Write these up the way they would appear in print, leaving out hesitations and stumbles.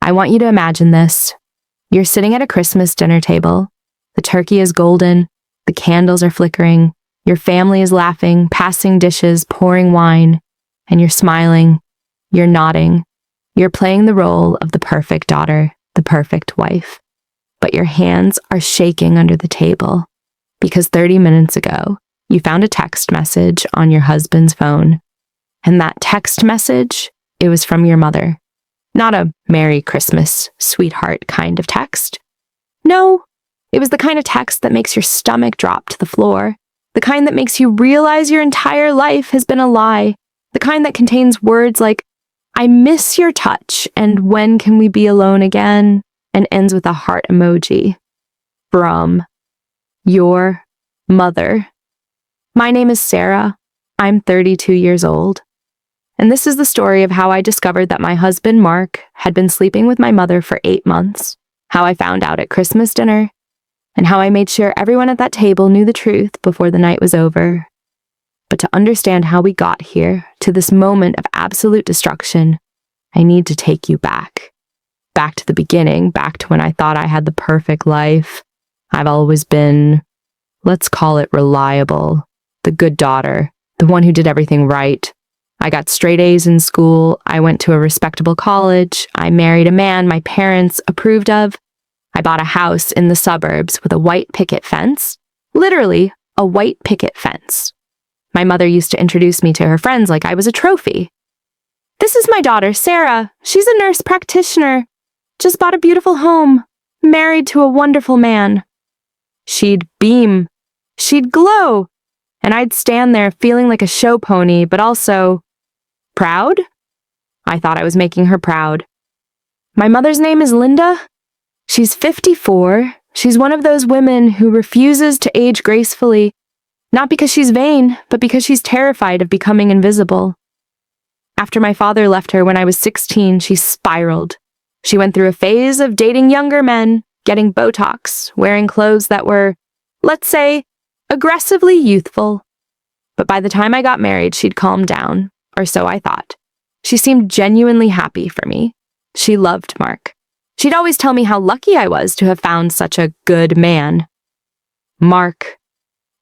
I want you to imagine this. You're sitting at a Christmas dinner table. The turkey is golden. The candles are flickering. Your family is laughing, passing dishes, pouring wine, and you're smiling. You're nodding. You're playing the role of the perfect daughter, the perfect wife. But your hands are shaking under the table because 30 minutes ago, you found a text message on your husband's phone. And that text message, it was from your mother. Not a Merry Christmas, sweetheart kind of text. No, it was the kind of text that makes your stomach drop to the floor. The kind that makes you realize your entire life has been a lie. The kind that contains words like, I miss your touch, and when can we be alone again? And ends with a heart emoji. From your mother. My name is Sarah. I'm 32 years old. And this is the story of how I discovered that my husband, Mark, had been sleeping with my mother for 8 months, how I found out at Christmas dinner, and how I made sure everyone at that table knew the truth before the night was over. But to understand how we got here, to this moment of absolute destruction, I need to take you back. Back to the beginning, back to when I thought I had the perfect life. I've always been, let's call it reliable, the good daughter, the one who did everything right. I got straight A's in school, I went to a respectable college, I married a man my parents approved of, I bought a house in the suburbs with a white picket fence, literally a white picket fence. My mother used to introduce me to her friends like I was a trophy. This is my daughter, Sarah. She's a nurse practitioner. Just bought a beautiful home, married to a wonderful man. She'd beam, she'd glow, and I'd stand there feeling like a show pony, but also proud? I thought I was making her proud. My mother's name is Linda. She's 54. She's one of those women who refuses to age gracefully, not because she's vain, but because she's terrified of becoming invisible. After my father left her when I was 16, she spiraled. She went through a phase of dating younger men, getting Botox, wearing clothes that were, let's say, aggressively youthful. But by the time I got married, she'd calmed down, or so I thought. She seemed genuinely happy for me. She loved Mark. She'd always tell me how lucky I was to have found such a good man. Mark.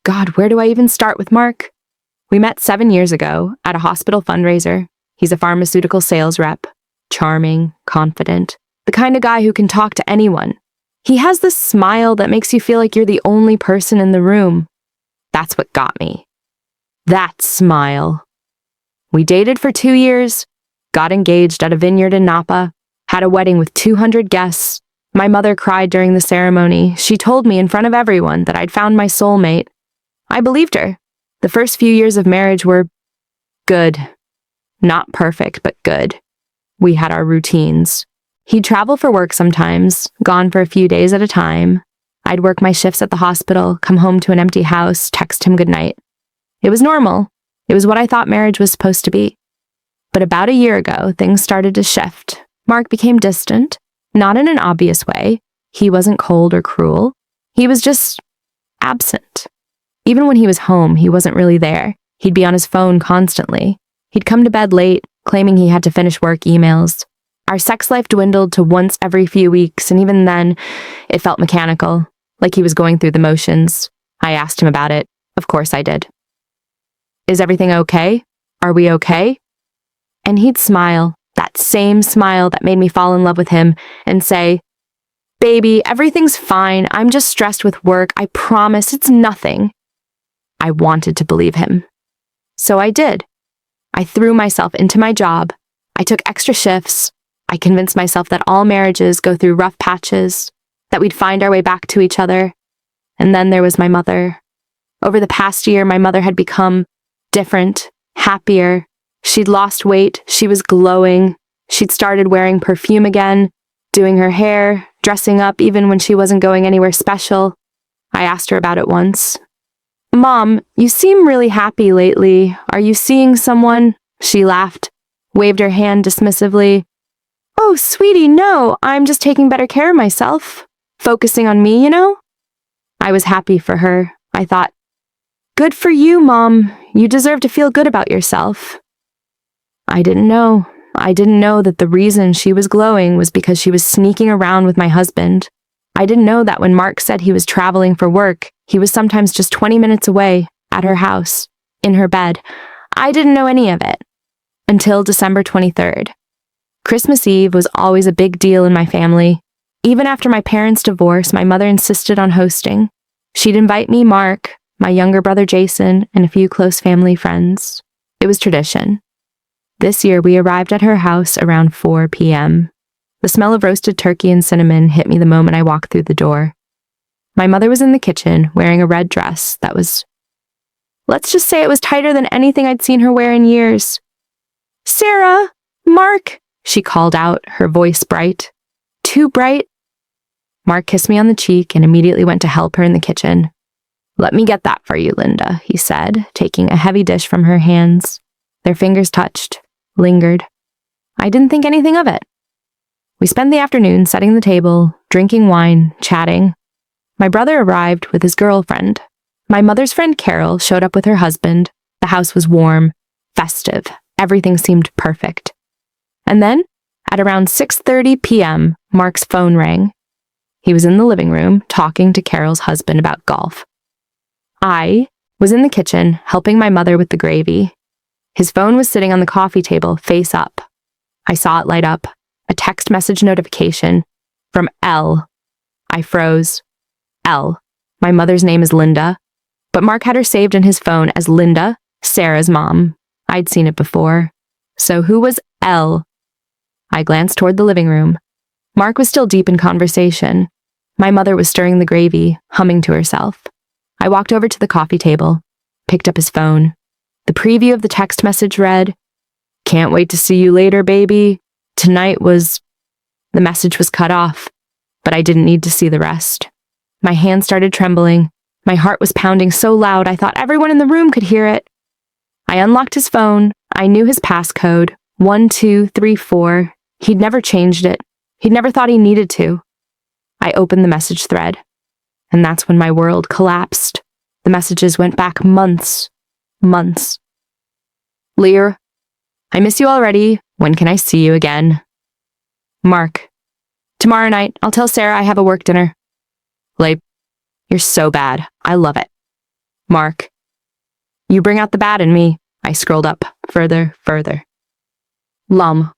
God, where do I even start with Mark? We met 7 years ago at a hospital fundraiser. He's a pharmaceutical sales rep. Charming, confident, the kind of guy who can talk to anyone. He has this smile that makes you feel like you're the only person in the room. That's what got me. That smile. We dated for 2 years, got engaged at a vineyard in Napa, had a wedding with 200 guests. My mother cried during the ceremony. She told me in front of everyone that I'd found my soulmate. I believed her. The first few years of marriage were good. Not perfect, but good. We had our routines. He'd travel for work sometimes, gone for a few days at a time. I'd work my shifts at the hospital, come home to an empty house, text him goodnight. It was normal. It was what I thought marriage was supposed to be. But about a year ago, things started to shift. Mark became distant, not in an obvious way. He wasn't cold or cruel. He was just absent. Even when he was home, he wasn't really there. He'd be on his phone constantly. He'd come to bed late, claiming he had to finish work emails. Our sex life dwindled to once every few weeks, and even then, it felt mechanical, like he was going through the motions. I asked him about it. Of course I did. Is everything okay? Are we okay? And he'd smile, that same smile that made me fall in love with him, and say, Baby, everything's fine. I'm just stressed with work. I promise it's nothing. I wanted to believe him. So I did. I threw myself into my job. I took extra shifts. I convinced myself that all marriages go through rough patches, that we'd find our way back to each other. And then there was my mother. Over the past year, my mother had become different, happier. She'd lost weight. She was glowing. She'd started wearing perfume again, doing her hair, dressing up even when she wasn't going anywhere special. I asked her about it once. Mom, you seem really happy lately. Are you seeing someone? She laughed, waved her hand dismissively. Oh, sweetie, no, I'm just taking better care of myself. Focusing on me, you know? I was happy for her. I thought, good for you, Mom. You deserve to feel good about yourself. I didn't know. I didn't know that the reason she was glowing was because she was sneaking around with my husband. I didn't know that when Mark said he was traveling for work, he was sometimes just 20 minutes away, at her house, in her bed. I didn't know any of it. Until December 23rd. Christmas Eve was always a big deal in my family. Even after my parents' divorce, my mother insisted on hosting. She'd invite me, Mark, my younger brother Jason, and a few close family friends. It was tradition. This year, we arrived at her house around 4 p.m. The smell of roasted turkey and cinnamon hit me the moment I walked through the door. My mother was in the kitchen, wearing a red dress that was, let's just say it was tighter than anything I'd seen her wear in years. "Sarah! Mark!" she called out, her voice bright. Too bright. Mark kissed me on the cheek and immediately went to help her in the kitchen. "Let me get that for you, Linda," he said, taking a heavy dish from her hands. Their fingers touched, lingered. I didn't think anything of it. We spent the afternoon setting the table, drinking wine, chatting. My brother arrived with his girlfriend. My mother's friend Carol showed up with her husband. The house was warm, festive. Everything seemed perfect. And then, at around 6:30 p.m., Mark's phone rang. He was in the living room talking to Carol's husband about golf. I was in the kitchen helping my mother with the gravy. His phone was sitting on the coffee table, face up. I saw it light up. A text message notification from L. I froze. L. My mother's name is Linda, but Mark had her saved in his phone as Linda, Sarah's mom. I'd seen it before. So who was L? I glanced toward the living room. Mark was still deep in conversation. My mother was stirring the gravy, humming to herself. I walked over to the coffee table, picked up his phone. The preview of the text message read, "Can't wait to see you later, baby. Tonight was..." The message was cut off, but I didn't need to see the rest. My hand started trembling. My heart was pounding so loud I thought everyone in the room could hear it. I unlocked his phone. I knew his passcode, 1234. He'd never changed it. He'd never thought he needed to. I opened the message thread, and that's when my world collapsed. The messages went back months. "Lear, I miss you already. When can I see you again?" Mark, "Tomorrow night, I'll tell Sarah I have a work dinner." Labe, "You're so bad. I love it." Mark, "You bring out the bad in me." I scrolled up, further. Lum,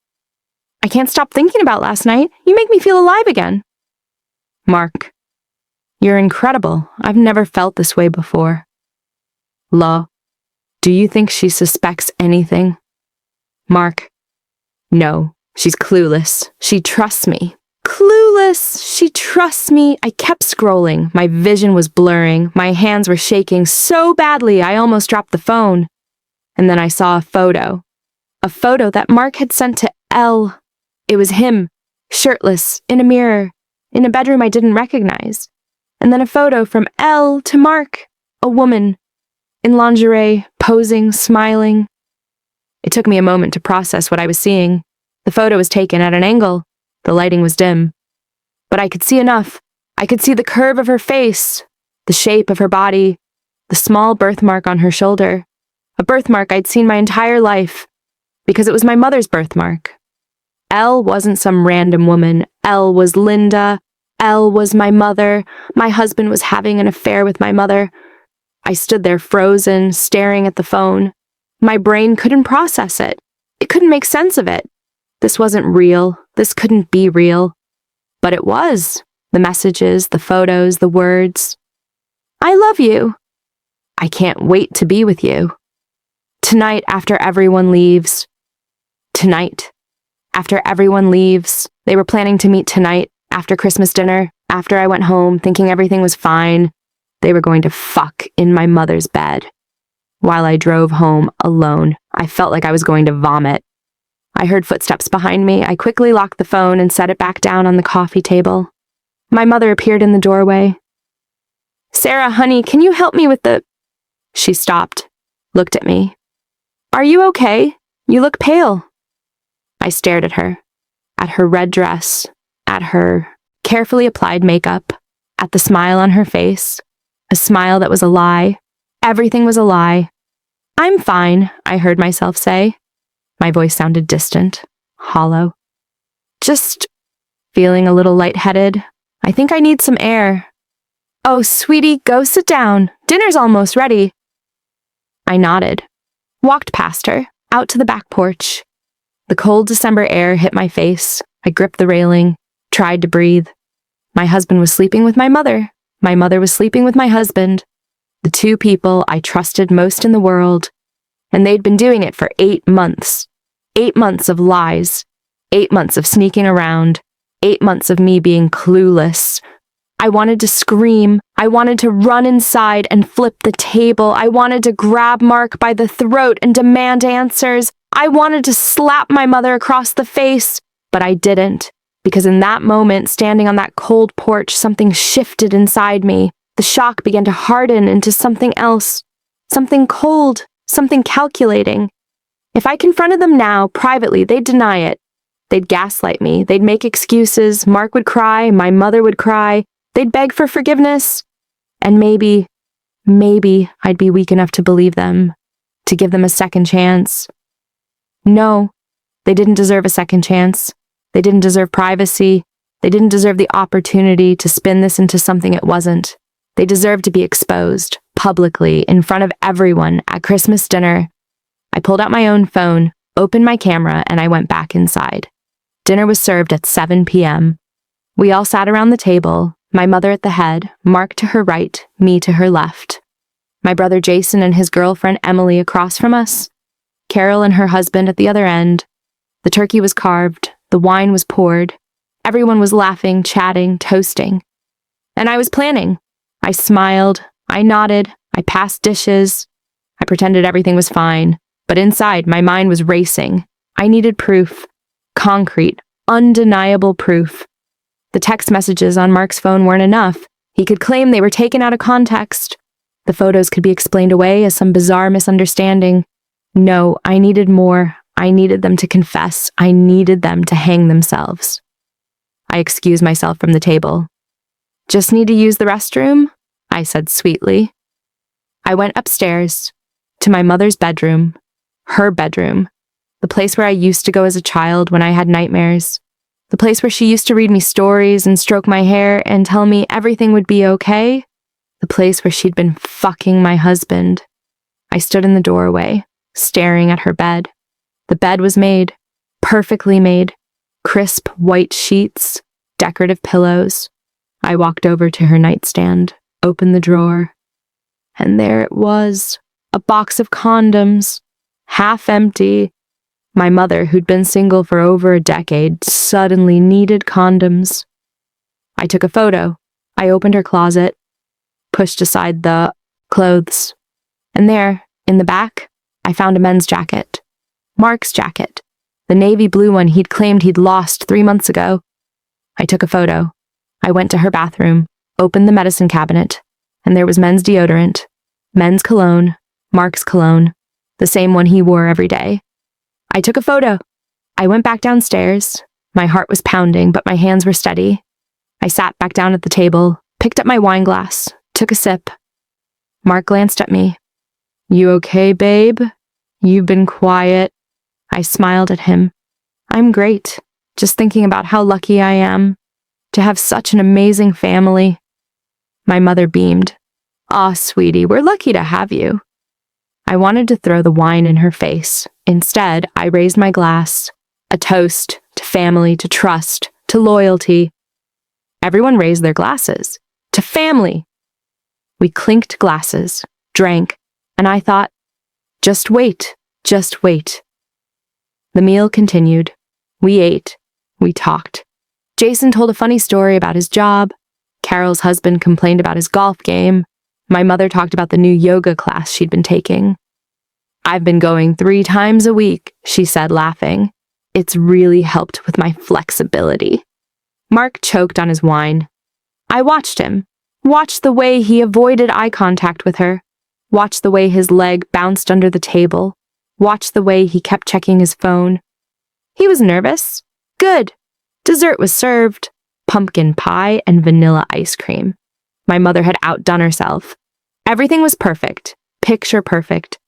"I can't stop thinking about last night. You make me feel alive again." Mark, "You're incredible. I've never felt this way before." Law, "Do you think she suspects anything?" Mark, "No, she's clueless. She trusts me." Clueless! She trusts me. I kept scrolling. My vision was blurring. My hands were shaking so badly I almost dropped the phone. And then I saw a photo. A photo that Mark had sent to L. It was him, shirtless, in a mirror, in a bedroom I didn't recognize. And then a photo from L to Mark, a woman, in lingerie, posing, smiling. It took me a moment to process what I was seeing. The photo was taken at an angle. The lighting was dim. But I could see enough. I could see the curve of her face, the shape of her body, the small birthmark on her shoulder. A birthmark I'd seen my entire life, because it was my mother's birthmark. Elle wasn't some random woman. Elle was Linda. Elle was my mother. My husband was having an affair with my mother. I stood there frozen, staring at the phone. My brain couldn't process it. It couldn't make sense of it. This wasn't real. This couldn't be real. But it was. The messages, the photos, the words. "I love you." "I can't wait to be with you." "Tonight after everyone leaves." Tonight. After everyone leaves. They were planning to meet tonight, after Christmas dinner, after I went home, thinking everything was fine. They were going to fuck in my mother's bed. While I drove home alone, I felt like I was going to vomit. I heard footsteps behind me. I quickly locked the phone and set it back down on the coffee table. My mother appeared in the doorway. "Sarah, honey, can you help me with the..." She stopped, looked at me. "Are you okay? You look pale." I stared at her red dress, at her carefully applied makeup, at the smile on her face, a smile that was a lie. Everything was a lie. "I'm fine," I heard myself say. My voice sounded distant. hollow. Just feeling a little lightheaded. I think I need some air. Oh, sweetie, go sit down. Dinner's almost ready. I nodded, walked past her, out to the back porch. The cold December air hit my face. I gripped the railing, tried to breathe. My husband was sleeping with my mother. My mother was sleeping with my husband. The two people I trusted most in the world. And they'd been doing it for 8 months. 8 months of lies. 8 months of sneaking around. 8 months of me being clueless. I wanted to scream. I wanted to run inside and flip the table. I wanted to grab Mark by the throat and demand answers. I wanted to slap my mother across the face, but I didn't, because in that moment, standing on that cold porch, something shifted inside me. The shock began to harden into something else, something cold, something calculating. If I confronted them now, privately, they'd deny it. They'd gaslight me. They'd make excuses. Mark would cry. My mother would cry. They'd beg for forgiveness. And maybe I'd be weak enough to believe them, to give them a second chance. No, they didn't deserve a second chance. They didn't deserve privacy. They didn't deserve the opportunity to spin this into something it wasn't. They deserved to be exposed, publicly, in front of everyone, at Christmas dinner. I pulled out my own phone, opened my camera, and I went back inside. Dinner was served at 7 p.m. We all sat around the table, my mother at the head, Mark to her right, me to her left. My brother Jason and his girlfriend Emily across from us. Carol and her husband at the other end. The turkey was carved, the wine was poured. Everyone was laughing, chatting, toasting. And I was planning. I smiled, I nodded, I passed dishes. I pretended everything was fine, but inside my mind was racing. I needed proof. Concrete, undeniable proof. The text messages on Mark's phone weren't enough. He could claim they were taken out of context. The photos could be explained away as some bizarre misunderstanding. No, I needed more. I needed them to confess. I needed them to hang themselves. I excused myself from the table. Just need to use the restroom? I said sweetly. I went upstairs to my mother's bedroom, her bedroom, the place where I used to go as a child when I had nightmares, the place where she used to read me stories and stroke my hair and tell me everything would be okay, the place where she'd been fucking my husband. I stood in the doorway, staring at her bed. The bed was made, perfectly made, crisp white sheets, decorative pillows. I walked over to her nightstand, opened the drawer, and there it was, a box of condoms, half empty. My mother, who'd been single for over a decade, suddenly needed condoms. I took a photo. I opened her closet, pushed aside the clothes, and there, in the back, I found a men's jacket. Mark's jacket, the navy blue one he'd claimed he'd lost 3 months ago. I took a photo. I went to her bathroom, opened the medicine cabinet, and there was men's deodorant, men's cologne, Mark's cologne, the same one he wore every day. I took a photo. I went back downstairs. My heart was pounding, but my hands were steady. I sat back down at the table, picked up my wine glass, took a sip. Mark glanced at me. "You okay, babe? You've been quiet." I smiled at him. "I'm great, just thinking about how lucky I am to have such an amazing family." My mother beamed. "Aw, sweetie, we're lucky to have you." I wanted to throw the wine in her face. Instead, I raised my glass, a toast to family, to trust, to loyalty. Everyone raised their glasses. To family. We clinked glasses, drank, and I thought, just wait, just wait. The meal continued. We ate. We talked. Jason told a funny story about his job. Carol's husband complained about his golf game. My mother talked about the new yoga class she'd been taking. "I've been going 3 times a week," she said, laughing. "It's really helped with my flexibility." Mark choked on his wine. I watched him. Watched the way he avoided eye contact with her. Watched the way his leg bounced under the table. Watched the way he kept checking his phone. He was nervous. Good. Dessert was served. Pumpkin pie and vanilla ice cream. My mother had outdone herself. Everything was perfect. Picture perfect.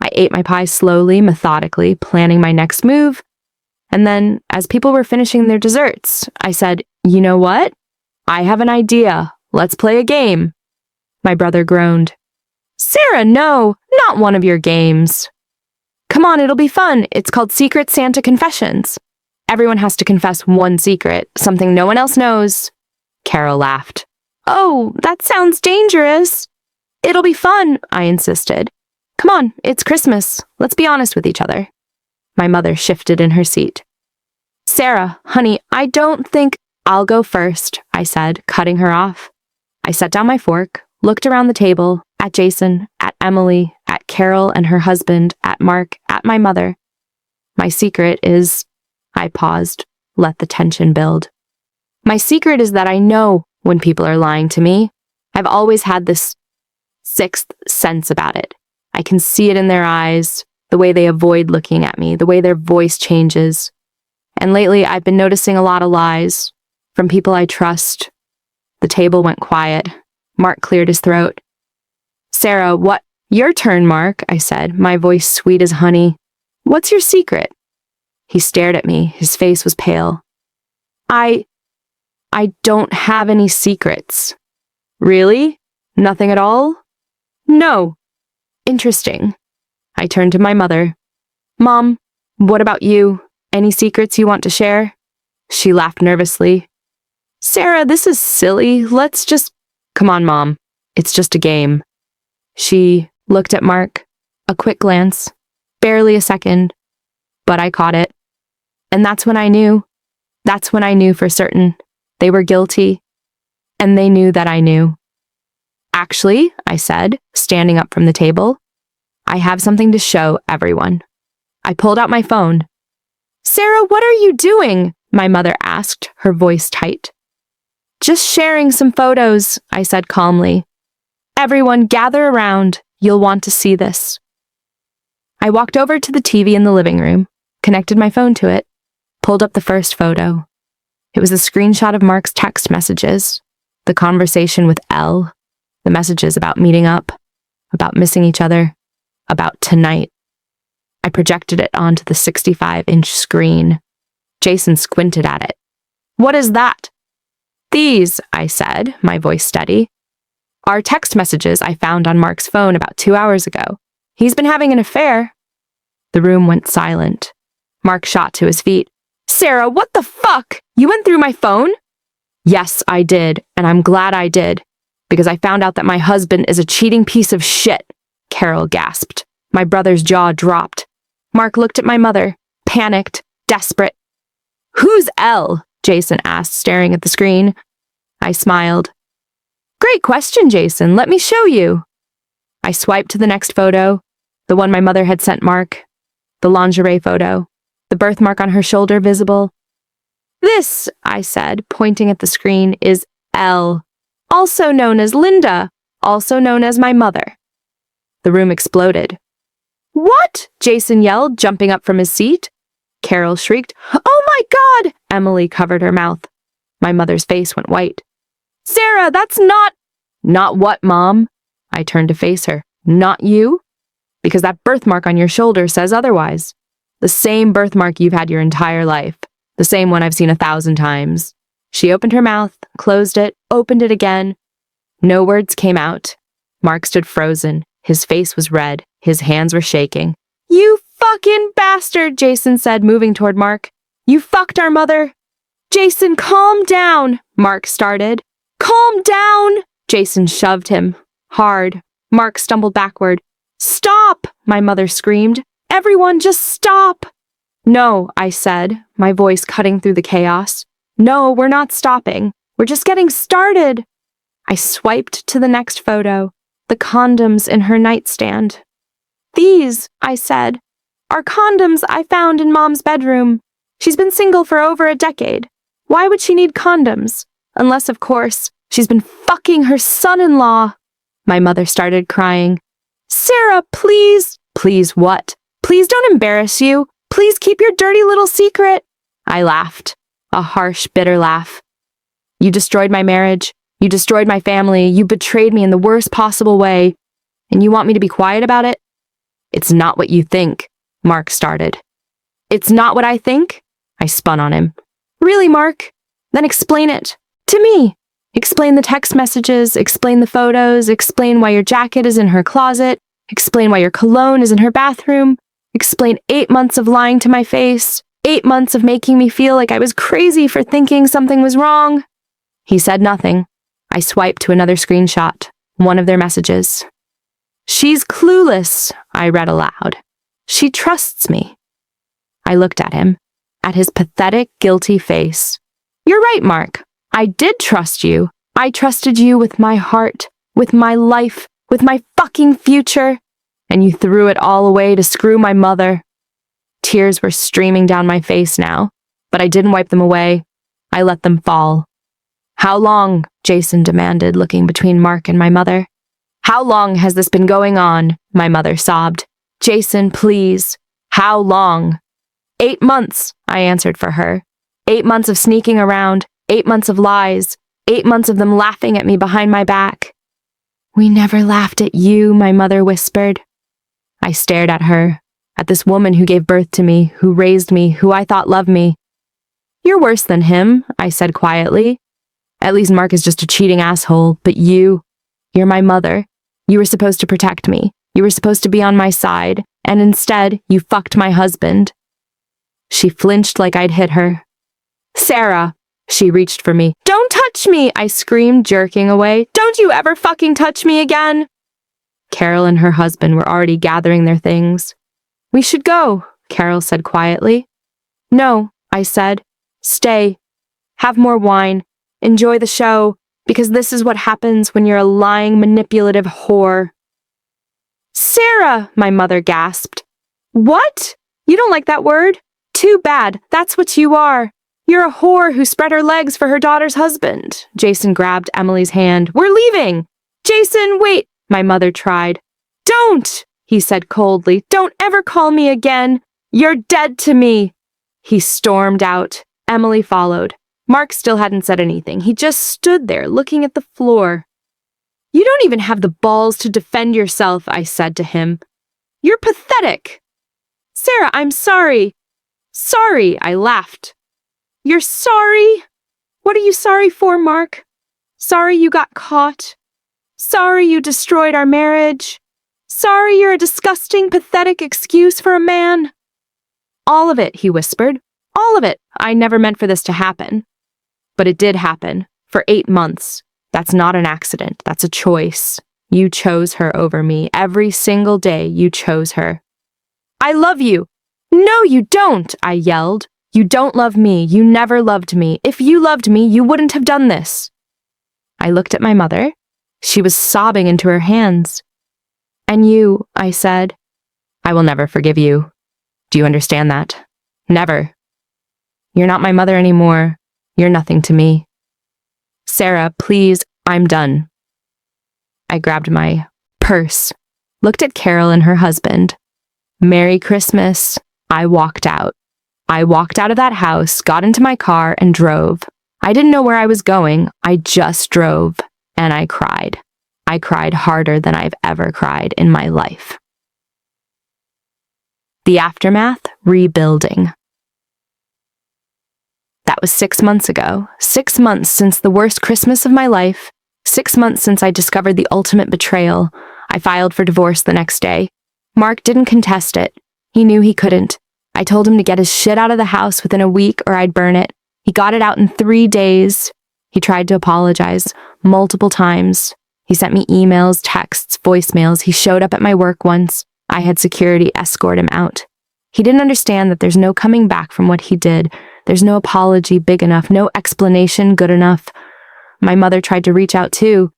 I ate my pie slowly, methodically, planning my next move. And then, as people were finishing their desserts, I said, "You know what? I have an idea. Let's play a game." My brother groaned. "Sarah, no, not one of your games." "Come on, it'll be fun. It's called Secret Santa Confessions. Everyone has to confess one secret, something no one else knows." Carol laughed. "Oh, that sounds dangerous." "It'll be fun," I insisted. "Come on, it's Christmas. Let's be honest with each other." My mother shifted in her seat. "Sarah, honey, I don't think—" "I'll go first," I said, cutting her off. I set down my fork, looked around the table, at Jason, at Emily, at Carol and her husband, at Mark, at my mother. "My secret is—" I paused, let the tension build. "My secret is that I know when people are lying to me. I've always had this sixth sense about it. I can see it in their eyes, the way they avoid looking at me, the way their voice changes. And lately, I've been noticing a lot of lies from people I trust." The table went quiet. Mark cleared his throat. "Sarah, what—" "Your turn, Mark," I said, my voice sweet as honey. "What's your secret?" He stared at me. His face was pale. I don't have any secrets." "Really? Nothing at all?" "No." "Interesting." I turned to my mother. "Mom, what about you? Any secrets you want to share?" She laughed nervously. "Sarah, this is silly. Let's just—" "Come on, Mom. It's just a game." She looked at Mark. A quick glance. Barely a second. But I caught it. And that's when I knew. That's when I knew for certain. They were guilty. And they knew that I knew. "Actually," I said, standing up from the table, "I have something to show everyone." I pulled out my phone. "Sarah, what are you doing?" my mother asked, her voice tight. "Just sharing some photos," I said calmly. "Everyone gather around. You'll want to see this." I walked over to the TV in the living room, connected my phone to it, pulled up the first photo. It was a screenshot of Mark's text messages, the conversation with Elle, the messages about meeting up, about missing each other, about tonight. I projected it onto the 65-inch screen. Jason squinted at it. "What is that?" "These," I said, my voice steady, "are text messages I found on Mark's phone about 2 hours ago. He's been having an affair." The room went silent. Mark shot to his feet. "Sarah, what the fuck? You went through my phone?" "Yes, I did, and I'm glad I did, because I found out that my husband is a cheating piece of shit," Carol gasped. My brother's jaw dropped. Mark looked at my mother, panicked, desperate. "Who's Elle?" Jason asked, staring at the screen. I smiled. "Great question, Jason. Let me show you." I swiped to the next photo, the one my mother had sent Mark, the lingerie photo, the birthmark on her shoulder visible. "This," I said, pointing at the screen, "is Elle, also known as Linda, also known as my mother." The room exploded. "What?" Jason yelled, jumping up from his seat. Carol shrieked, "Oh my God!" Emily covered her mouth. My mother's face went white. "Sarah, that's not—" "Not what, Mom?" I turned to face her. "Not you? Because that birthmark on your shoulder says otherwise. The same birthmark you've had your entire life. The same one I've seen 1,000 times." She opened her mouth, closed it, opened it again. No words came out. Mark stood frozen. His face was red. His hands were shaking. "You fucking bastard," Jason said, moving toward Mark. "You fucked our mother." "Jason, calm down," Mark started. "Calm down!" Jason shoved him. Hard. Mark stumbled backward. "Stop!" my mother screamed. "Everyone, just stop!" "No," I said, my voice cutting through the chaos. "No, we're not stopping. We're just getting started." I swiped to the next photo, the condoms in her nightstand. "These," I said, "are condoms I found in Mom's bedroom. She's been single for over a decade. Why would she need condoms? Unless, of course, she's been fucking her son-in-law." My mother started crying. "Sarah, please." "Please what? Please don't embarrass you. Please keep your dirty little secret." I laughed, a harsh, bitter laugh. "You destroyed my marriage. You destroyed my family. You betrayed me in the worst possible way. And you want me to be quiet about it?" "It's not what you think," Mark started. "It's not what I think?" I spun on him. Really, Mark? Then explain it. To me. Explain the text messages, explain the photos, explain why your jacket is in her closet, explain why your cologne is in her bathroom, explain 8 months of lying to my face, 8 months of making me feel like I was crazy for thinking something was wrong. He said nothing. I swiped to another screenshot, one of their messages. She's clueless, I read aloud. She trusts me. I looked at him, at his pathetic, guilty face. You're right, Mark. I did trust you. I trusted you with my heart, with my life, with my fucking future. And you threw it all away to screw my mother. Tears were streaming down my face now, but I didn't wipe them away. I let them fall. How long? Jason demanded, looking between Mark and my mother. How long has this been going on? My mother sobbed. Jason, please. How long? 8 months, I answered for her. 8 months of sneaking around, 8 months of lies, 8 months of them laughing at me behind my back. We never laughed at you, my mother whispered. I stared at her, at this woman who gave birth to me, who raised me, who I thought loved me. You're worse than him, I said quietly. At least Mark is just a cheating asshole, but you're my mother. You were supposed to protect me. You were supposed to be on my side, and instead, you fucked my husband. She flinched like I'd hit her. Sarah! She reached for me. Don't touch me! I screamed, jerking away. Don't you ever fucking touch me again! Carol and her husband were already gathering their things. We should go, Carol said quietly. No, I said. Stay. Have more wine. Enjoy the show, because this is what happens when you're a lying, manipulative whore. Sarah, my mother gasped. What? You don't like that word? Too bad. That's what you are. You're a whore who spread her legs for her daughter's husband. Jason grabbed Emily's hand. We're leaving. Jason, wait, my mother tried. Don't, he said coldly. Don't ever call me again. You're dead to me. He stormed out. Emily followed. Mark still hadn't said anything. He just stood there looking at the floor. You don't even have the balls to defend yourself, I said to him. You're pathetic. Sarah, I'm sorry. Sorry, I laughed. You're sorry? What are you sorry for, Mark? Sorry you got caught? Sorry you destroyed our marriage? Sorry you're a disgusting, pathetic excuse for a man? All of it, he whispered. All of it. I never meant for this to happen. But it did happen. For 8 months. That's not an accident. That's a choice. You chose her over me. Every single day you chose her. I love you. No, you don't, I yelled. You don't love me. You never loved me. If you loved me, you wouldn't have done this. I looked at my mother. She was sobbing into her hands. And you, I said, I will never forgive you. Do you understand that? Never. You're not my mother anymore. You're nothing to me. Sarah, please, I'm done. I grabbed my purse, looked at Carol and her husband. Merry Christmas. I walked out. I walked out of that house, got into my car, and drove. I didn't know where I was going. I just drove, and I cried. I cried harder than I've ever cried in my life. The aftermath, rebuilding. That was 6 months ago. 6 months since the worst Christmas of my life. 6 months since I discovered the ultimate betrayal. I filed for divorce the next day. Mark didn't contest it. He knew he couldn't. I told him to get his shit out of the house within a week or I'd burn it. He got it out in 3 days. He tried to apologize multiple times. He sent me emails, texts, voicemails. He showed up at my work once. I had security escort him out. He didn't understand that there's no coming back from what he did. There's no apology big enough, no explanation good enough. My mother tried to reach out too.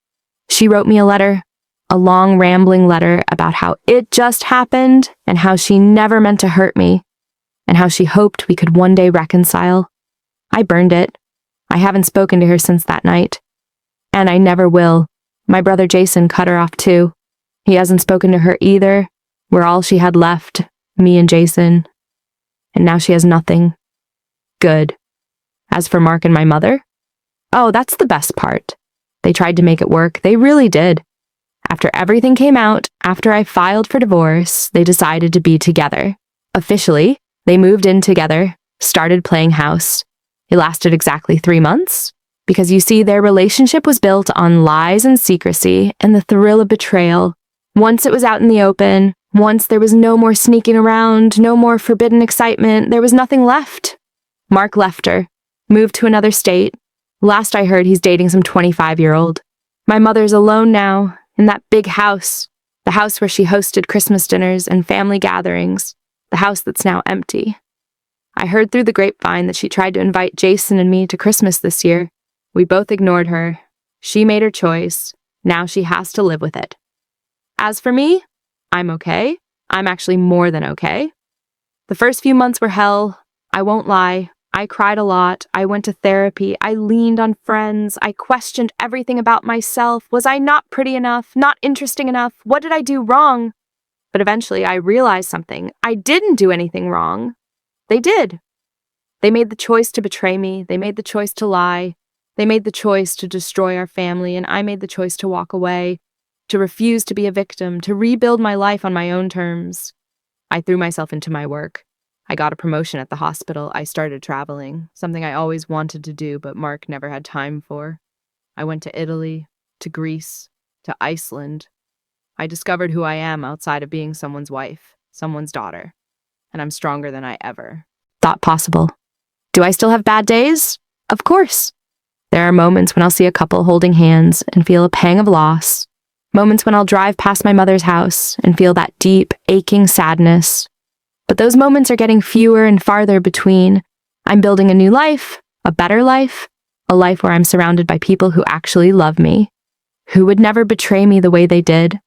She wrote me a letter, a long rambling letter about how it just happened and how she never meant to hurt me and how she hoped we could one day reconcile. I burned it. I haven't spoken to her since that night. And I never will. My brother Jason cut her off too. He hasn't spoken to her either. We're all she had left, me and Jason. And now she has nothing. Good. As for Mark and my mother, oh, that's the best part. They tried to make it work. They really did. After everything came out, after I filed for divorce, they decided to be together. Officially, they moved in together. started playing house. It lasted exactly 3 months. Because you see, their relationship was built on lies and secrecy and the thrill of betrayal. Once it was out in the open, once there was no more sneaking around, no more forbidden excitement, there was nothing left. Mark left her, moved to another state. Last I heard, he's dating some 25-year-old. My mother's alone now, in that big house, the house where she hosted Christmas dinners and family gatherings, the house that's now empty. I heard through the grapevine that she tried to invite Jason and me to Christmas this year. We both ignored her. She made her choice. Now she has to live with it. As for me, I'm okay. I'm actually more than okay. The first few months were hell. I won't lie. I cried a lot. I went to therapy. I leaned on friends. I questioned everything about myself. Was I not pretty enough? Not interesting enough? What did I do wrong? But eventually I realized something. I didn't do anything wrong. They did. They made the choice to betray me. They made the choice to lie. They made the choice to destroy our family, and I made the choice to walk away, to refuse to be a victim, to rebuild my life on my own terms. I threw myself into my work. I got a promotion at the hospital. I started traveling, something I always wanted to do, but Mark never had time for. I went to Italy, to Greece, to Iceland. I discovered who I am outside of being someone's wife, someone's daughter, and I'm stronger than I ever thought possible. Do I still have bad days? Of course. There are moments when I'll see a couple holding hands and feel a pang of loss. Moments when I'll drive past my mother's house and feel that deep, aching sadness. But those moments are getting fewer and farther between. I'm building a new life, a better life, a life where I'm surrounded by people who actually love me, who would never betray me the way they did.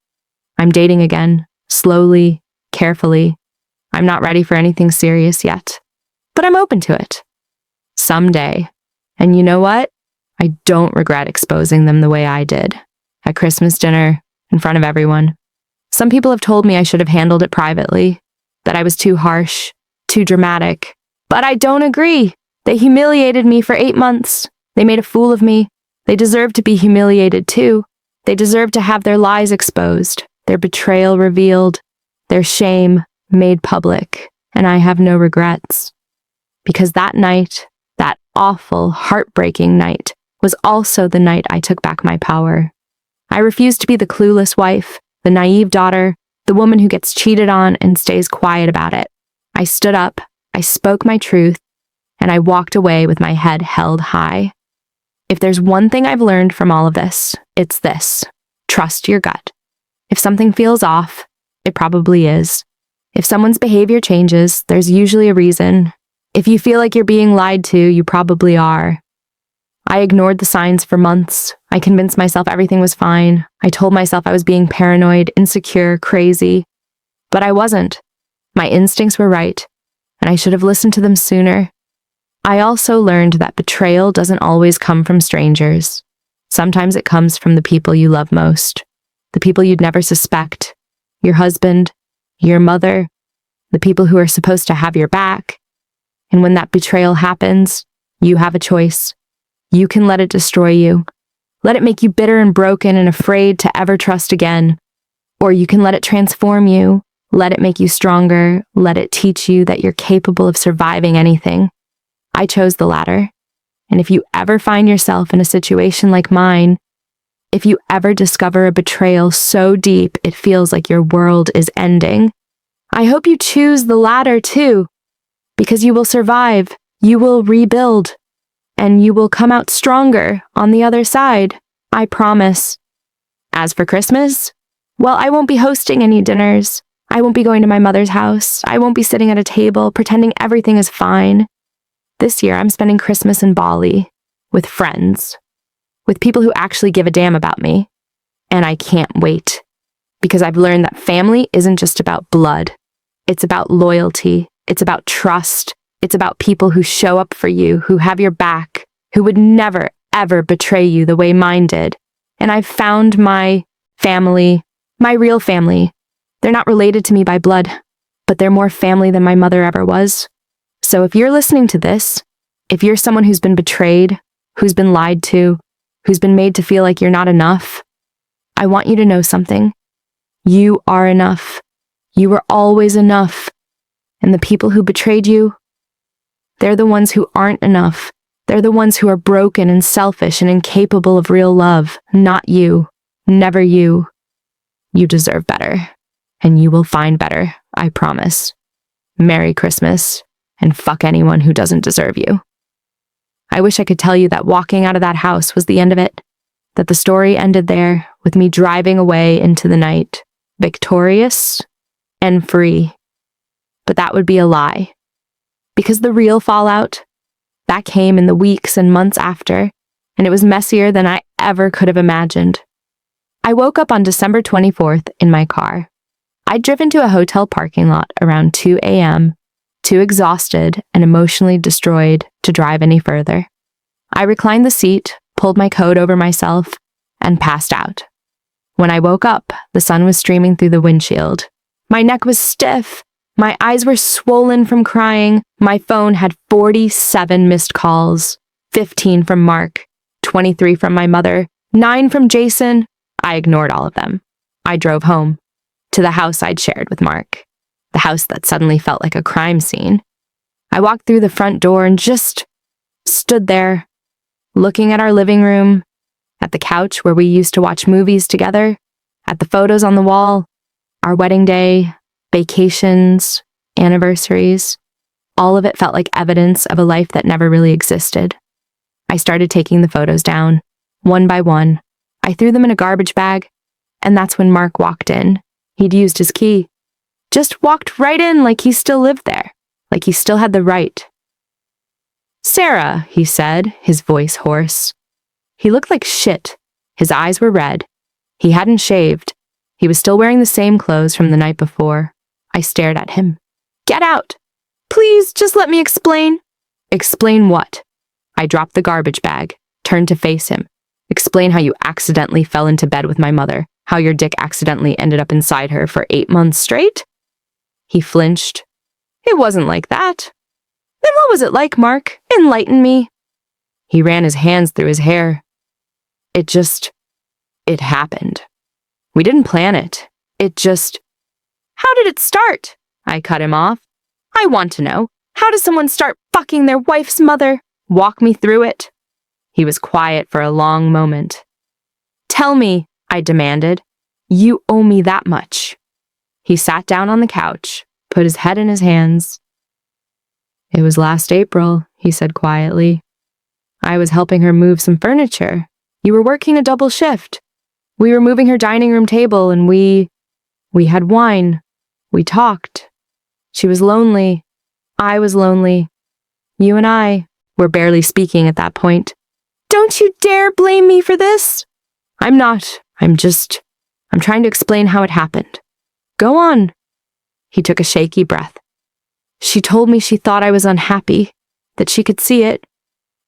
I'm dating again, slowly, carefully. I'm not ready for anything serious yet, but I'm open to it. Someday. And you know what? I don't regret exposing them the way I did. At Christmas dinner, in front of everyone. Some people have told me I should have handled it privately, that I was too harsh, too dramatic. But I don't agree. They humiliated me for 8 months. They made a fool of me. They deserve to be humiliated too. They deserve to have their lies exposed, their betrayal revealed, their shame made public. And I have no regrets. Because that night, that awful, heartbreaking night, was also the night I took back my power. I refused to be the clueless wife, the naive daughter, the woman who gets cheated on and stays quiet about it. I stood up, I spoke my truth, and I walked away with my head held high. If there's one thing I've learned from all of this, it's this: trust your gut. If something feels off, it probably is. If someone's behavior changes, there's usually a reason. If you feel like you're being lied to, you probably are. I ignored the signs for months. I convinced myself everything was fine. I told myself I was being paranoid, insecure, crazy. But I wasn't. My instincts were right, and I should have listened to them sooner. I also learned that betrayal doesn't always come from strangers. Sometimes it comes from the people you love most, the people you'd never suspect, your husband, your mother, the people who are supposed to have your back. And when that betrayal happens, you have a choice. You can let it destroy you. Let it make you bitter and broken and afraid to ever trust again. Or you can let it transform you. Let it make you stronger. Let it teach you that you're capable of surviving anything. I chose the latter. And if you ever find yourself in a situation like mine, if you ever discover a betrayal so deep it feels like your world is ending, I hope you choose the latter too, because you will survive, you will rebuild, and you will come out stronger on the other side. I promise. As for Christmas, well, I won't be hosting any dinners. I won't be going to my mother's house. I won't be sitting at a table pretending everything is fine. This year, I'm spending Christmas in Bali with friends, with people who actually give a damn about me. And I can't wait, because I've learned that family isn't just about blood. It's about loyalty. It's about trust. It's about people who show up for you, who have your back, who would never, ever betray you the way mine did. And I've found my family, my real family. They're not related to me by blood, but they're more family than my mother ever was. So if you're listening to this, if you're someone who's been betrayed, who's been lied to, who's been made to feel like you're not enough, I want you to know something. You are enough. You were always enough. And the people who betrayed you, They're the ones who aren't enough. They're the ones who are broken and selfish and incapable of real love. Not you. Never you. You deserve better. And you will find better, I promise. Merry Christmas, and fuck anyone who doesn't deserve you. I wish I could tell you that walking out of that house was the end of it, that the story ended there with me driving away into the night, victorious and free. But that would be a lie. Because the real fallout, that came in the weeks and months after, and it was messier than I ever could have imagined. I woke up on December 24th in my car. I'd driven to a hotel parking lot around 2 a.m., too exhausted and emotionally destroyed to drive any further. I reclined the seat, pulled my coat over myself, and passed out. When I woke up, the sun was streaming through the windshield. My neck was stiff. My eyes were swollen from crying. My phone had 47 missed calls, 15 from Mark, 23 from my mother, 9 from Jason. I ignored all of them. I drove home, to the house I'd shared with Mark, the house that suddenly felt like a crime scene. I walked through the front door and just stood there, looking at our living room, at the couch where we used to watch movies together, at the photos on the wall, our wedding day, vacations, anniversaries. All of it felt like evidence of a life that never really existed. I started taking the photos down, one by one. I threw them in a garbage bag, and that's when Mark walked in. He'd used his key. Just walked right in like he still lived there, like he still had the right. "Sarah," he said, his voice hoarse. He looked like shit. His eyes were red. He hadn't shaved. He was still wearing the same clothes from the night before. I stared at him. "Get out! Please, just let me explain." "Explain what?" I dropped the garbage bag, turned to face him. "Explain how you accidentally fell into bed with my mother, how your dick accidentally ended up inside her for 8 months straight?" He flinched. "It wasn't like that." "Then what was it like, Mark? Enlighten me." He ran his hands through his hair. It happened. We didn't plan it. How did it start?" I cut him off. "I want to know. How does someone start fucking their wife's mother? Walk me through it." He was quiet for a long moment. "Tell me," I demanded. "You owe me that much." He sat down on the couch, put his head in his hands. "It was last April," he said quietly. "I was helping her move some furniture. You were working a double shift. We were moving her dining room table and we had wine. We talked. She was lonely. I was lonely. You and I were barely speaking at that point." "Don't you dare blame me for this." "I'm not. I'm trying to explain how it happened." "Go on." He took a shaky breath. "She told me she thought I was unhappy, that she could see it,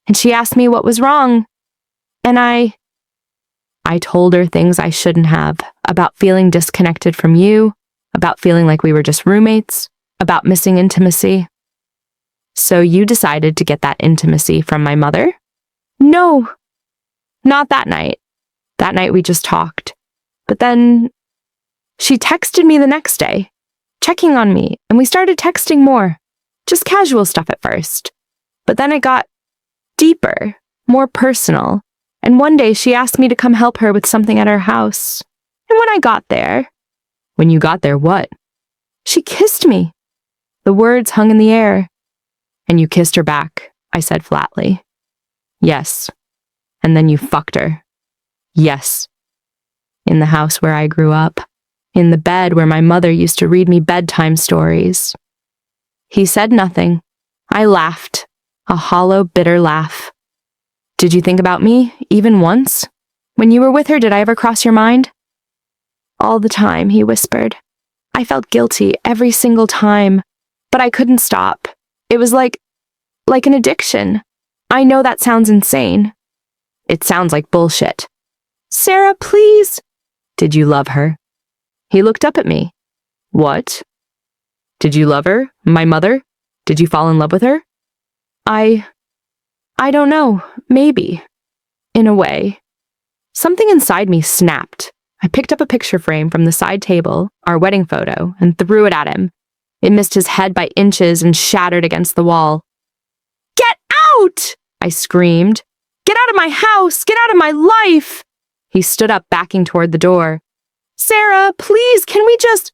and she asked me what was wrong. And I told her things I shouldn't have, about feeling disconnected from you, about feeling like we were just roommates, about missing intimacy." "So you decided to get that intimacy from my mother?" "No, not that night. That night we just talked. But then she texted me the next day, checking on me, and we started texting more. Just casual stuff at first. But then it got deeper, more personal. And one day she asked me to come help her with something at her house. And when I got there..." "When you got there, what?" "She kissed me." The words hung in the air. "And you kissed her back," I said flatly. "Yes. And then you fucked her." "Yes." "In the house where I grew up. In the bed where my mother used to read me bedtime stories." He said nothing. I laughed, a hollow, bitter laugh. "Did you think about me, even once? When you were with her, did I ever cross your mind?" "All the time," he whispered. "I felt guilty every single time, but I couldn't stop. It was like an addiction. I know that sounds insane." "It sounds like bullshit." "Sarah, please." "Did you love her?" He looked up at me. "What? Did you love her? My mother? Did you fall in love with her?" I don't know. Maybe. In a way. Something inside me snapped. I picked up a picture frame from the side table, our wedding photo, and threw it at him. It missed his head by inches and shattered against the wall. out!" I screamed. "Get out of my house! Get out of my life!" He stood up, backing toward the door. "Sarah, please, can we just—"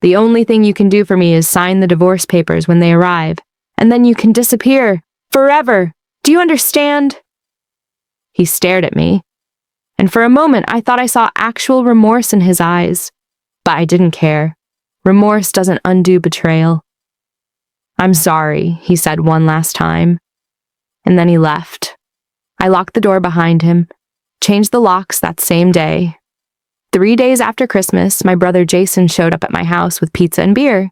"The only thing you can do for me is sign the divorce papers when they arrive, and then you can disappear. Forever. Do you understand?" He stared at me, and for a moment I thought I saw actual remorse in his eyes, but I didn't care. Remorse doesn't undo betrayal. "I'm sorry," he said one last time, and then he left. I locked the door behind him, changed the locks that same day. 3 days after Christmas, my brother Jason showed up at my house with pizza and beer.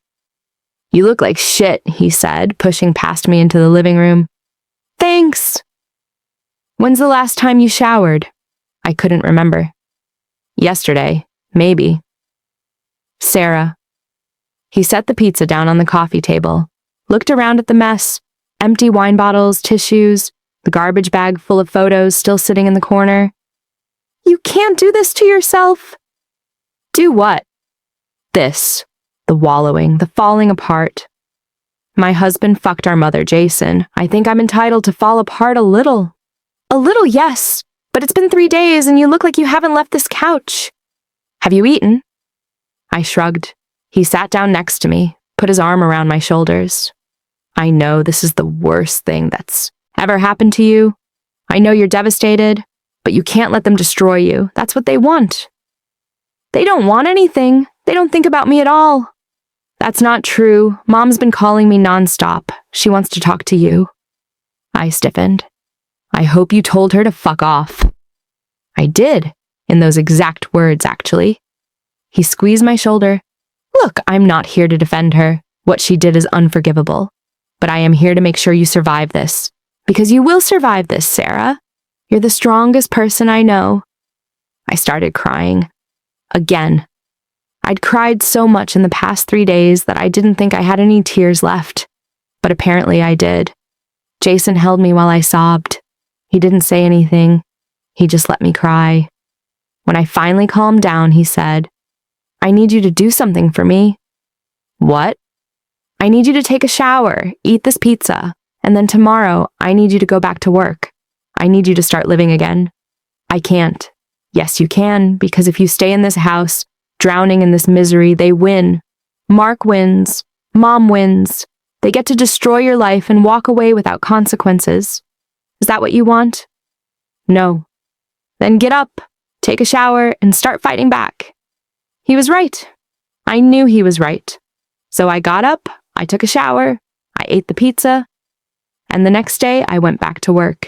"You look like shit," he said, pushing past me into the living room. "Thanks." "When's the last time you showered?" I couldn't remember. "Yesterday, maybe." "Sarah." He set the pizza down on the coffee table, looked around at the mess, empty wine bottles, tissues, the garbage bag full of photos still sitting in the corner. "You can't do this to yourself." "Do what?" "This. The wallowing, the falling apart. My husband fucked our mother, Jason. I think I'm entitled to fall apart a little." "A little, yes, but it's been 3 days and you look like you haven't left this couch." "Have you eaten?" I shrugged. He sat down next to me, put his arm around my shoulders. "I know this is the worst thing that's ever happened to you. I know you're devastated, but you can't let them destroy you. That's what they want." "They don't want anything. They don't think about me at all." "That's not true. Mom's been calling me nonstop. She wants to talk to you." I stiffened. "I hope you told her to fuck off." I did, in those exact words, actually. He squeezed my shoulder. "Look, I'm not here to defend her. What she did is unforgivable. But I am here to make sure you survive this. Because you will survive this, Sarah. You're the strongest person I know." I started crying. Again. I'd cried so much in the past 3 days that I didn't think I had any tears left. But apparently I did. Jason held me while I sobbed. He didn't say anything. He just let me cry. When I finally calmed down, he said, "I need you to do something for me." "What?" "I need you to take a shower, eat this pizza, and then tomorrow I need you to go back to work. I need you to start living again." "I can't." "Yes, you can, because if you stay in this house, drowning in this misery, they win. Mark wins. Mom wins. They get to destroy your life and walk away without consequences. Is that what you want?" "No." "Then get up, take a shower, and start fighting back." He was right. I knew he was right. So I got up, I took a shower, I ate the pizza, and the next day I went back to work.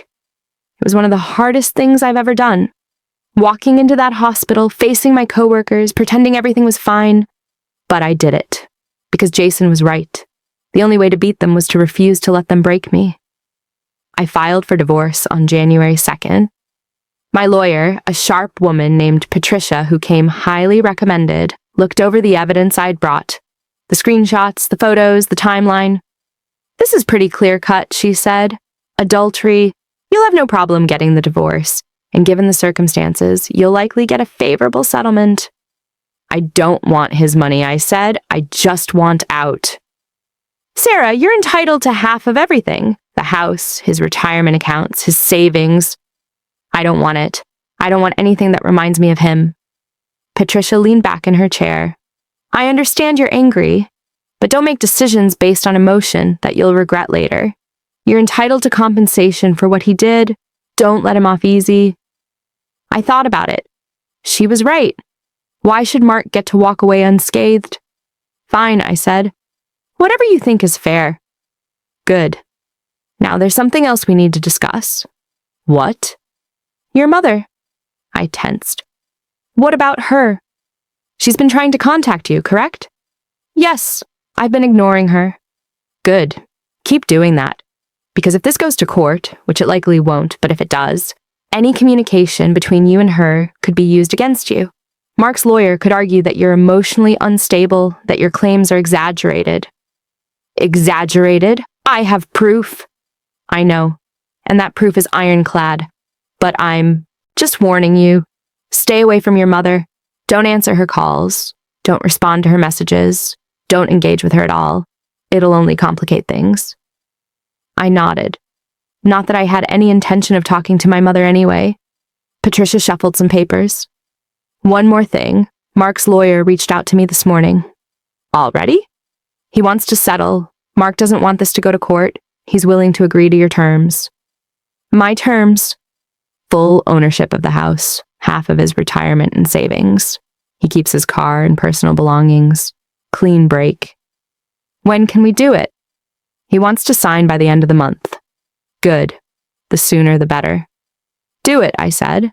It was one of the hardest things I've ever done. Walking into that hospital, facing my coworkers, pretending everything was fine. But I did it. Because Jason was right. The only way to beat them was to refuse to let them break me. I filed for divorce on January 2nd. My lawyer, a sharp woman named Patricia who came highly recommended, looked over the evidence I'd brought. The screenshots, the photos, the timeline. "This is pretty clear-cut," she said. "Adultery. You'll have no problem getting the divorce. And given the circumstances, you'll likely get a favorable settlement." "I don't want his money," I said. "I just want out." "Sarah, you're entitled to half of everything. The house, his retirement accounts, his savings." "I don't want it. I don't want anything that reminds me of him." Patricia leaned back in her chair. "I understand you're angry, but don't make decisions based on emotion that you'll regret later. You're entitled to compensation for what he did. Don't let him off easy." I thought about it. She was right. Why should Mark get to walk away unscathed? "Fine," I said. "Whatever you think is fair." "Good. Now there's something else we need to discuss." "What?" "Your mother." I tensed. "What about her?" "She's been trying to contact you, correct?" "Yes, I've been ignoring her." "Good. Keep doing that. Because if this goes to court, which it likely won't, but if it does, any communication between you and her could be used against you. Mark's lawyer could argue that you're emotionally unstable, that your claims are exaggerated." "Exaggerated? I have proof." "I know, and that proof is ironclad. But I'm just warning you. Stay away from your mother. Don't answer her calls. Don't respond to her messages. Don't engage with her at all. It'll only complicate things." I nodded. Not that I had any intention of talking to my mother anyway. Patricia shuffled some papers. One more thing. Mark's lawyer reached out to me this morning. Already? He wants to settle. Mark doesn't want this to go to court. He's willing to agree to your terms. My terms? Full ownership of the house, half of his retirement and savings. He keeps his car and personal belongings. Clean break. When can we do it? He wants to sign by the end of the month. Good. The sooner the better. Do it, I said.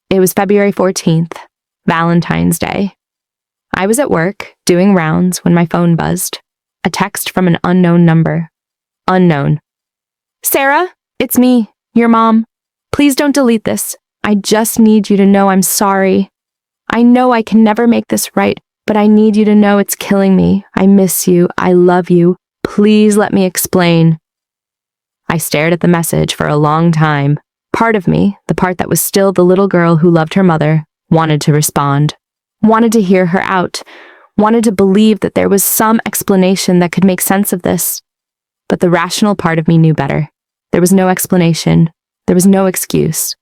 It was February 14th, Valentine's Day. I was at work, doing rounds, when my phone buzzed. A text from an unknown number. Unknown. Sarah, it's me, your mom. Please don't delete this. I just need you to know I'm sorry. I know I can never make this right, but I need you to know it's killing me. I miss you. I love you. Please let me explain. I stared at the message for a long time. Part of me, the part that was still the little girl who loved her mother, wanted to respond. Wanted to hear her out. Wanted to believe that there was some explanation that could make sense of this. But the rational part of me knew better. There was no explanation. There was no excuse.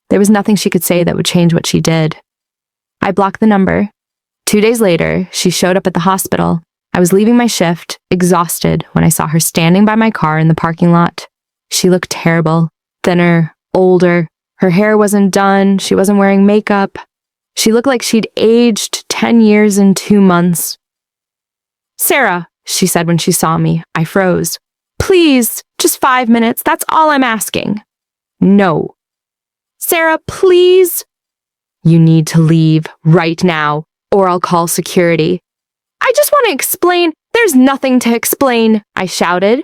There was nothing she could say that would change what she did. I blocked the number. 2 days later, she showed up at the hospital. I was leaving my shift, exhausted, when I saw her standing by my car in the parking lot. She looked terrible, thinner, older. Her hair wasn't done. She wasn't wearing makeup. She looked like she'd aged 10 years and 2 months. Sarah, she said when she saw me. I froze. Please, just 5 minutes. That's all I'm asking. No. Sarah, please. You need to leave right now, or I'll call security. I just want to explain. There's nothing to explain, I shouted.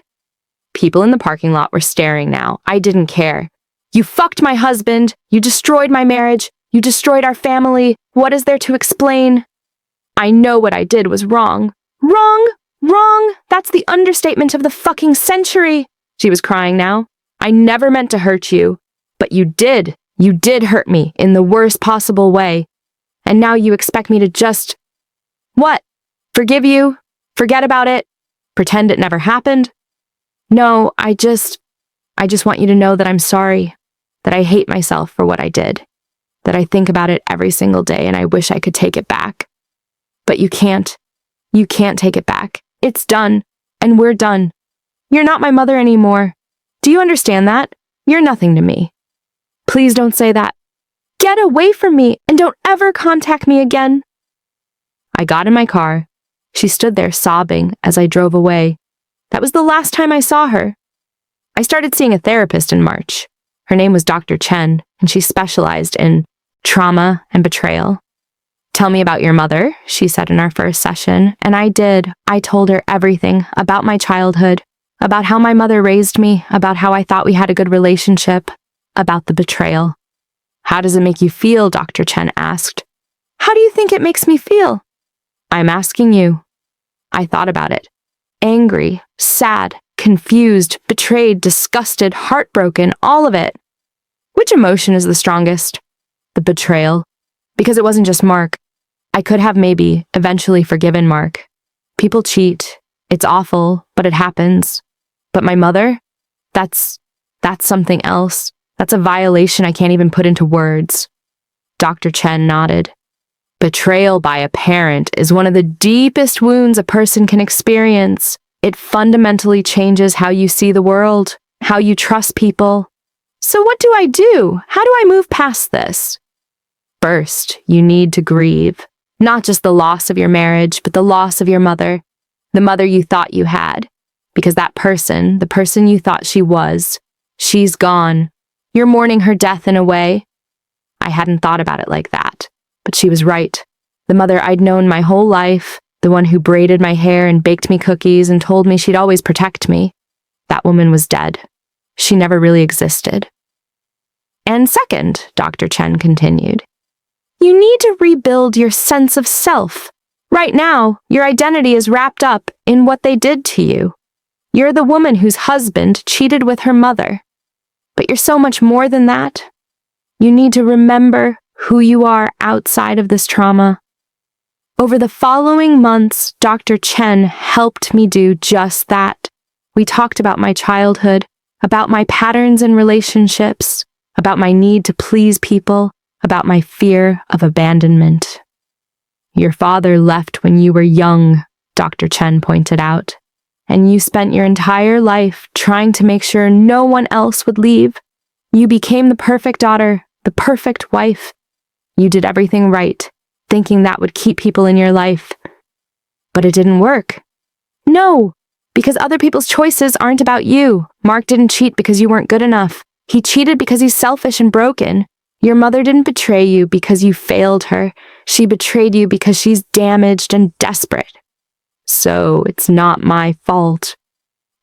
People in the parking lot were staring now. I didn't care. You fucked my husband. You destroyed my marriage. You destroyed our family. What is there to explain? I know what I did was wrong. Wrong? Wrong? That's the understatement of the fucking century. She was crying now. I never meant to hurt you. But you did. You did hurt me in the worst possible way. And now you expect me to just... What? Forgive you? Forget about it? Pretend it never happened? No, I just want you to know that I'm sorry. That I hate myself for what I did. That I think about it every single day and I wish I could take it back. But you can't. You can't take it back. It's done. And we're done. You're not my mother anymore. Do you understand that? You're nothing to me. Please don't say that. Get away from me and don't ever contact me again. I got in my car. She stood there sobbing as I drove away. That was the last time I saw her. I started seeing a therapist in March. Her name was Dr. Chen, and she specialized in trauma and betrayal. Tell me about your mother, she said in our first session, and I did. I told her everything about my childhood, about how my mother raised me, about how I thought we had a good relationship, about the betrayal. How does it make you feel? Dr. Chen asked. How do you think it makes me feel? I'm asking you. I thought about it. Angry, sad, confused, betrayed, disgusted, heartbroken, all of it. Which emotion is the strongest? The betrayal. Because it wasn't just Mark. I could have maybe eventually forgiven Mark. People cheat. It's awful, but it happens. But my mother? That's something else. That's a violation I can't even put into words. Dr. Chen nodded. Betrayal by a parent is one of the deepest wounds a person can experience. It fundamentally changes how you see the world, how you trust people. So what do I do? How do I move past this? First, you need to grieve. Not just the loss of your marriage, but the loss of your mother. The mother you thought you had. Because that person, the person you thought she was, she's gone. You're mourning her death in a way. I hadn't thought about it like that. But she was right. The mother I'd known my whole life, the one who braided my hair and baked me cookies and told me she'd always protect me, that woman was dead. She never really existed. And second, Dr. Chen continued, you need to rebuild your sense of self. Right now, your identity is wrapped up in what they did to you. You're the woman whose husband cheated with her mother. But you're so much more than that. You need to remember who you are outside of this trauma. Over the following months, Dr. Chen helped me do just that. We talked about my childhood, about my patterns in relationships, about my need to please people, about my fear of abandonment. Your father left when you were young, Dr. Chen pointed out, and you spent your entire life trying to make sure no one else would leave. You became the perfect daughter, the perfect wife. You did everything right, thinking that would keep people in your life. But it didn't work. No, because other people's choices aren't about you. Mark didn't cheat because you weren't good enough. He cheated because he's selfish and broken. Your mother didn't betray you because you failed her. She betrayed you because she's damaged and desperate. So it's not my fault.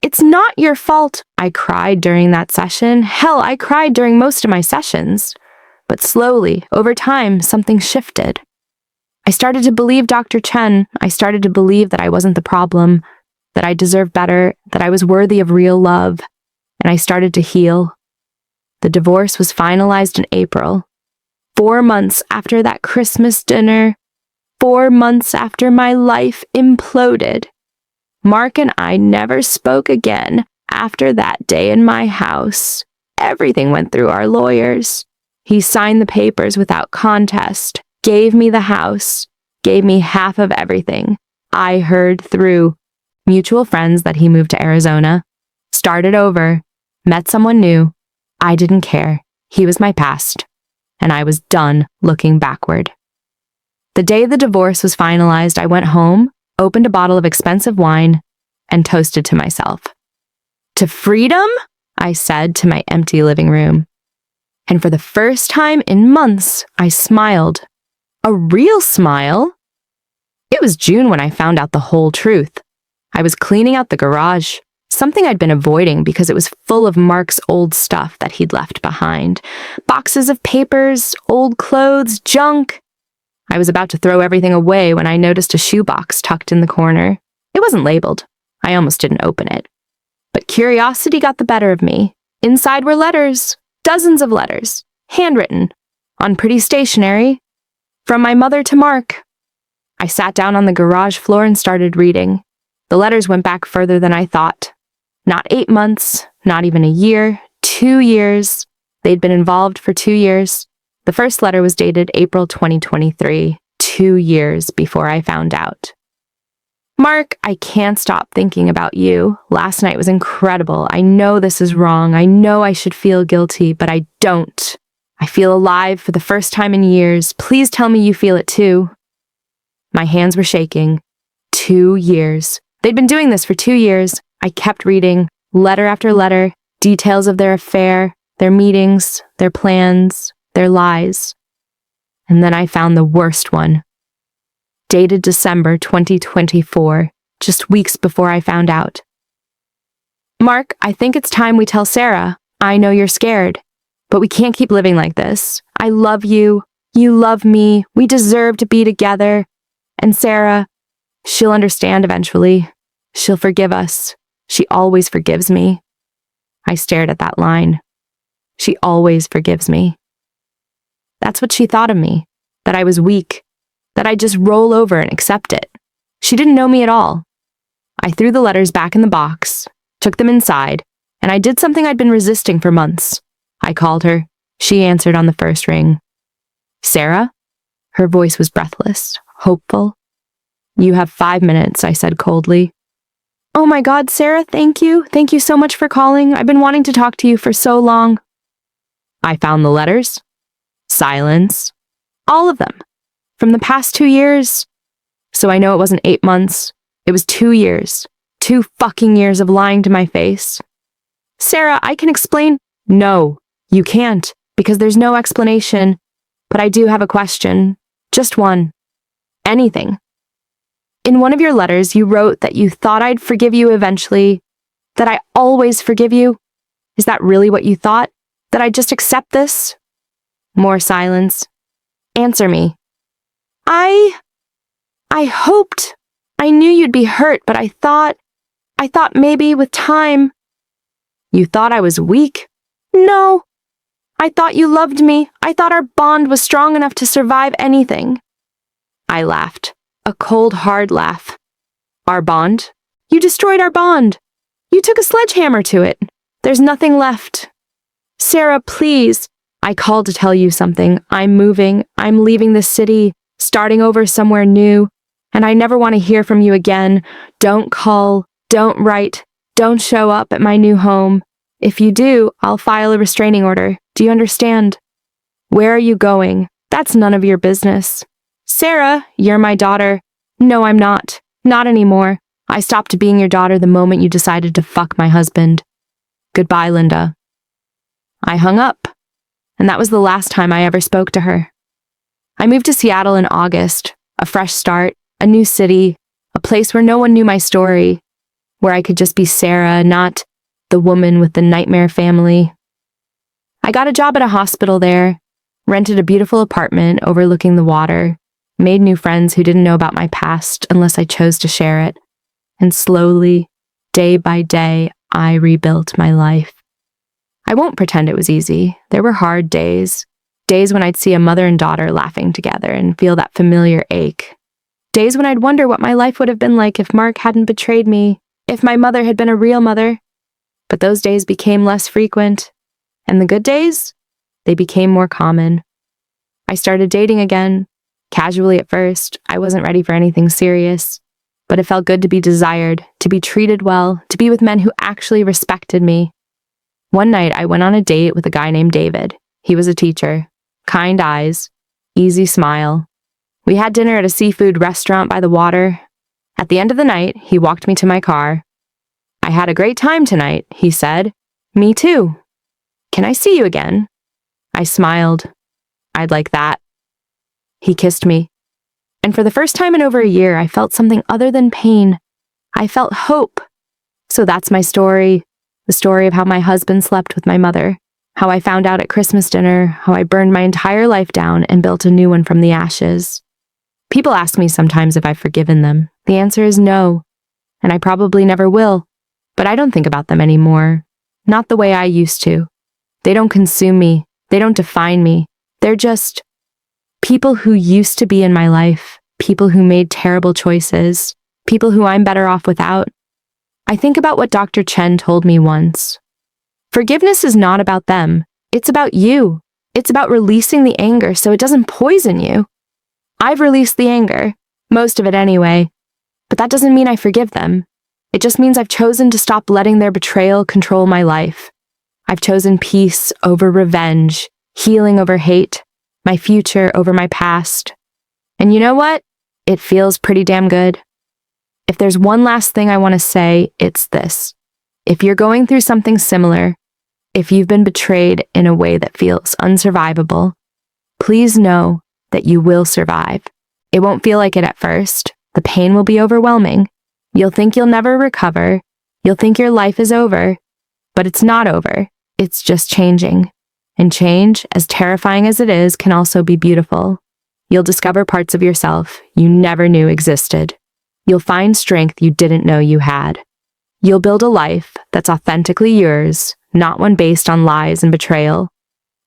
It's not your fault. I cried during that session. Hell, I cried during most of my sessions. But slowly, over time, something shifted. I started to believe Dr. Chen. I started to believe that I wasn't the problem, that I deserved better, that I was worthy of real love, and I started to heal. The divorce was finalized in April. 4 months after that Christmas dinner, 4 months after my life imploded. Mark and I never spoke again after that day in my house. Everything went through our lawyers. He signed the papers without contest, gave me the house, gave me half of everything. I heard through mutual friends that he moved to Arizona, started over, met someone new. I didn't care. He was my past, and I was done looking backward. The day the divorce was finalized, I went home, opened a bottle of expensive wine, and toasted to myself. To freedom, I said to my empty living room. And for the first time in months, I smiled. A real smile. It was June when I found out the whole truth. I was cleaning out the garage, something I'd been avoiding because it was full of Mark's old stuff that he'd left behind. Boxes of papers, old clothes, junk. I was about to throw everything away when I noticed a shoebox tucked in the corner. It wasn't labeled. I almost didn't open it. But curiosity got the better of me. Inside were letters, dozens of letters, handwritten, on pretty stationery, from my mother to Mark. I sat down on the garage floor and started reading. The letters went back further than I thought. Not 8 months, not even a year, 2 years. They'd been involved for 2 years. The first letter was dated April 2023, 2 years before I found out. Mark, I can't stop thinking about you. Last night was incredible. I know this is wrong. I know I should feel guilty, but I don't. I feel alive for the first time in years. Please tell me you feel it too. My hands were shaking. 2 years. They'd been doing this for 2 years. I kept reading, letter after letter, details of their affair, their meetings, their plans, their lies. And then I found the worst one. Dated December 2024, just weeks before I found out. Mark, I think it's time we tell Sarah. I know you're scared, but we can't keep living like this. I love you. You love me. We deserve to be together. And Sarah, she'll understand eventually. She'll forgive us. She always forgives me. I stared at that line. She always forgives me. That's what she thought of me, that I was weak, that I'd just roll over and accept it. She didn't know me at all. I threw the letters back in the box, took them inside, and I did something I'd been resisting for months. I called her. She answered on the first ring. Sarah? Her voice was breathless, hopeful. You have 5 minutes, I said coldly. Oh my God, Sarah, thank you. Thank you so much for calling. I've been wanting to talk to you for so long. I found the letters. Silence. All of them. From the past 2 years. So I know it wasn't 8 months. It was 2 years. 2 fucking years of lying to my face. Sarah, I can explain. No, you can't, because there's no explanation. But I do have a question. Just one. Anything. In one of your letters, you wrote that you thought I'd forgive you eventually, that I always forgive you. Is that really what you thought? That I'd just accept this? More silence. Answer me. I hoped. I knew you'd be hurt, but I thought maybe with time. You thought I was weak? No. I thought you loved me. I thought our bond was strong enough to survive anything. I laughed. A cold, hard laugh. Our bond? You destroyed our bond. You took a sledgehammer to it. There's nothing left. Sarah, please. I called to tell you something. I'm moving. I'm leaving this city, starting over somewhere new, and I never want to hear from you again. Don't call, don't write, don't show up at my new home. If you do, I'll file a restraining order. Do you understand? Where are you going? That's none of your business. Sarah, you're my daughter. No, I'm not. Not anymore. I stopped being your daughter the moment you decided to fuck my husband. Goodbye, Linda. I hung up, and that was the last time I ever spoke to her. I moved to Seattle in August, a fresh start, a new city, a place where no one knew my story, where I could just be Sarah, not the woman with the nightmare family. I got a job at a hospital there, rented a beautiful apartment overlooking the water, made new friends who didn't know about my past unless I chose to share it, and slowly, day by day, I rebuilt my life. I won't pretend it was easy. There were hard days. Days when I'd see a mother and daughter laughing together and feel that familiar ache. Days when I'd wonder what my life would have been like if Mark hadn't betrayed me, if my mother had been a real mother. But those days became less frequent. And the good days? They became more common. I started dating again. Casually at first. I wasn't ready for anything serious. But it felt good to be desired, to be treated well, to be with men who actually respected me. One night, I went on a date with a guy named David. He was a teacher. Kind eyes. Easy smile. We had dinner at a seafood restaurant by the water. At the end of the night, he walked me to my car. I had a great time tonight, he said. Me too. Can I see you again? I smiled. I'd like that. He kissed me. And for the first time in over a year, I felt something other than pain. I felt hope. So that's my story. The story of how my husband slept with my mother, how I found out at Christmas dinner, how I burned my entire life down and built a new one from the ashes. People ask me sometimes if I've forgiven them. The answer is no, and I probably never will, but I don't think about them anymore. Not the way I used to. They don't consume me. They don't define me. They're just people who used to be in my life, people who made terrible choices, people who I'm better off without. I think about what Dr. Chen told me once. Forgiveness is not about them. It's about you. It's about releasing the anger so it doesn't poison you. I've released the anger, most of it anyway, but that doesn't mean I forgive them. It just means I've chosen to stop letting their betrayal control my life. I've chosen peace over revenge, healing over hate, my future over my past. And you know what? It feels pretty damn good. If there's one last thing I want to say, it's this. If you're going through something similar, if you've been betrayed in a way that feels unsurvivable, please know that you will survive. It won't feel like it at first. The pain will be overwhelming. You'll think you'll never recover. You'll think your life is over. But it's not over. It's just changing. And change, as terrifying as it is, can also be beautiful. You'll discover parts of yourself you never knew existed. You'll find strength you didn't know you had. You'll build a life that's authentically yours, not one based on lies and betrayal.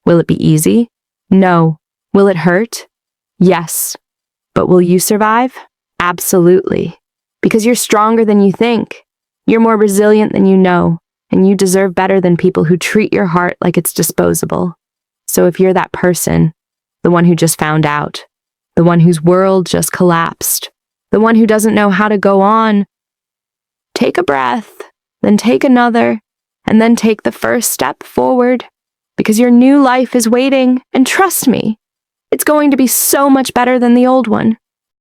Will it be easy? No. Will it hurt? Yes. But will you survive? Absolutely. Because you're stronger than you think. You're more resilient than you know, and you deserve better than people who treat your heart like it's disposable. So if you're that person, the one who just found out, the one whose world just collapsed, the one who doesn't know how to go on, take a breath, then take another, and then take the first step forward, because your new life is waiting, and trust me, it's going to be so much better than the old one.